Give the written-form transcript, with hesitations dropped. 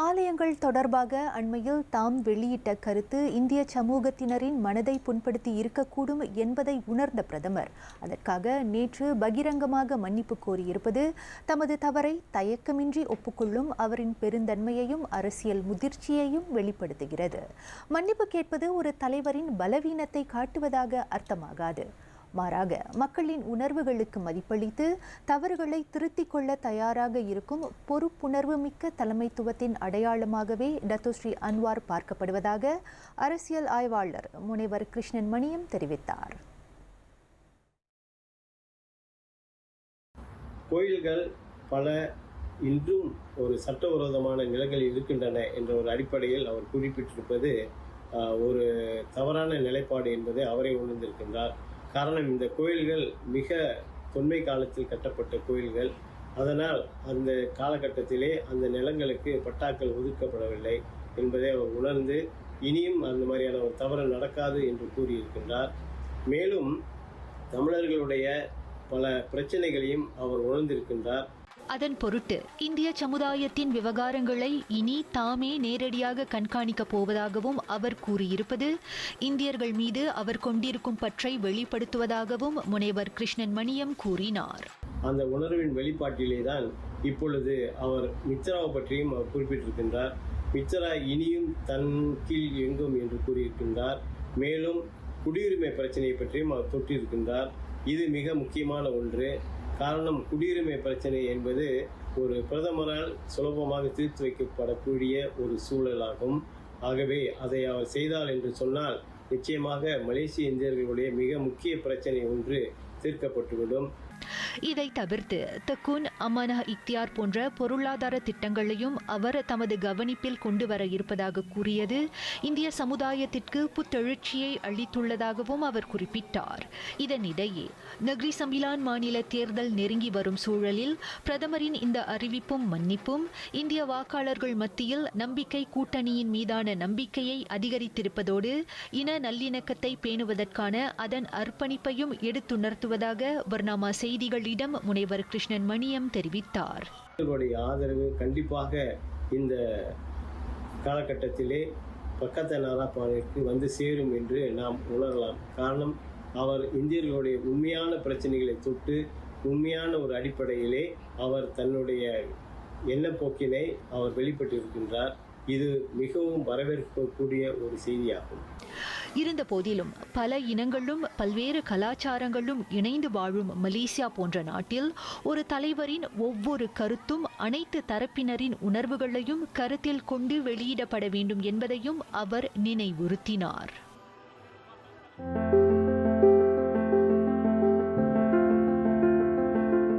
ஆலயங்கள் தொடர்பாக அண்மையில் தாம் வெளியிட்ட கருத்து இந்திய சமூகத்தினரின் மனதை புண்படுத்தி இருக்கக்கூடும் என்பதை உணர்ந்த பிரதமர் அதற்காக நேற்று பகிரங்கமாக மன்னிப்பு கோரியிருப்பது தமது தவறை தயக்கமின்றி ஒப்புக்கொள்ளும் அவரின் பெருந்தன்மையையும் அரசியல் முதிர்ச்சியையும் வெளிப்படுத்துகிறது. மன்னிப்பு கேட்பது ஒரு தலைவரின் பலவீனத்தை காட்டுவதாக அர்த்தமாகாது. மாறாக மக்களின் உணர்வுகளுக்கு மதிப்பளித்து தவறுகளை திருத்திக் கொள்ள தயாராக இருக்கும் பொறுப்புணர்வு மிக்க தலைமைத்துவத்தின் அடையாளமாகவே டத்தோஸ்ரீ அன்வார் பார்க்கப்படுவதாக அரசியல் ஆய்வாளர் முனைவர் கிருஷ்ணன் மணியம் தெரிவித்தார். கோயில்கள் பல இன்றும் ஒரு சட்டவிரோதமான நிலங்களில் இருக்கின்றன என்ற ஒரு அடிப்படையில் அவர் குறிப்பிட்டிருப்பது ஒரு தவறான நிலைப்பாடு என்பதை அவரே உணர்ந்திருக்கின்றார். காரணம், இந்த கோயில்கள் மிக தொன்மை காலத்தில் கட்டப்பட்ட கோயில்கள். அதனால் அந்த காலகட்டத்திலே அந்த நிலங்களுக்கு பட்டாக்கள் ஒதுக்கப்படவில்லை என்பதை அவர் உணர்ந்து இனியும் அந்த மாதிரியான ஒரு தவறு நடக்காது என்று கூறியிருக்கின்றார். மேலும் தமிழர்களுடைய பல பிரச்சனைகளையும் அவர் உணர்ந்திருக்கின்றார். அதன் பொருட்டு இந்திய சமுதாயத்தின் விவகாரங்களை இனி தாமே நேரடியாக கண்காணிக்கப் போவதாகவும் அவர் கூறியிருப்பது இந்தியர்கள் மீது அவர் கொண்டிருக்கும் பற்றை வெளிப்படுத்துவதாகவும் முனைவர் கிருஷ்ணன் மணியம் கூறினார். அந்த உணர்வின் வெளிப்பாட்டிலே தான் இப்பொழுது அவர் மித்ராவை பற்றியும் அவர் குறிப்பிட்டிருக்கின்றார். மித்ரா இனியும் தன் கீழ் இயங்கும் என்று கூறியிருக்கின்றார். மேலும் குடியுரிமை பிரச்சனையை பற்றியும் அவர் தொட்டிருக்கின்றார். இது மிக முக்கியமான ஒன்று. காரணம், குடியுரிமை பிரச்சனை என்பது ஒரு பிரதமரால் சுலபமாக தீர்த்து வைக்கப்படக்கூடிய ஒரு சூழலாகும். ஆகவே அதை அவர் செய்தால் என்று சொன்னால் நிச்சயமாக மலேசிய இந்தியர்களுடைய மிக முக்கிய பிரச்சனை ஒன்று தீர்க்கப்பட்டுவிடும். இதை தவிர்த்து தக்கூன் அமானா இக்தியார் போன்ற பொருளாதார திட்டங்களையும் அவர் தமது கவனிப்பில் கொண்டு வர இருப்பதாக கூறியது இந்திய சமுதாயத்திற்கு புத்தெழுச்சியை அளித்துள்ளதாகவும் அவர் குறிப்பிட்டார். இதனிடையே நக்ரி சம்பிலான் மாநில தேர்தல் நெருங்கி வரும் சூழலில் பிரதமரின் இந்த அறிவிப்பும் மன்னிப்பும் இந்திய வாக்காளர்கள் மத்தியில் நம்பிக்கை கூட்டணியின் மீதான நம்பிக்கையை அதிகரித்திருப்பதோடு இன நல்லிணக்கத்தை பேணுவதற்கான அதன் அர்ப்பணிப்பையும் எடுத்துணர்த்துவதாக பர்னாமா செய்திகளிடம் முனைவர் கிருஷ்ணன் மணியம் தெரிவித்தார். ஆதரவு கண்டிப்பாக இந்த காலகட்டத்திலே பக்கத்த நாராப்பாவிற்கு வந்து சேரும் என்று நாம் உணரலாம். காரணம், அவர் இந்தியர்களுடைய உண்மையான பிரச்சனைகளை தொட்டு உண்மையான ஒரு அடிப்படையிலே அவர் தன்னுடைய எண்ணப்போக்கினை அவர் வெளிப்பட்டிருக்கின்றார். இது மிகவும் வரவேற்கக்கூடிய ஒரு செய்தியாகும். இருந்த போதிலும் பல இனங்களும் பல்வேறு கலாச்சாரங்களும் இணைந்து வாழும் மலேசியா போன்ற நாட்டில் ஒரு தலைவரின் ஒவ்வொரு கருத்தும் அனைத்து தரப்பினரின் உணர்வுகளையும் கருத்தில் கொண்டு வெளியிடப்பட வேண்டும் என்பதையும் அவர் நினைவுறுத்தினார்.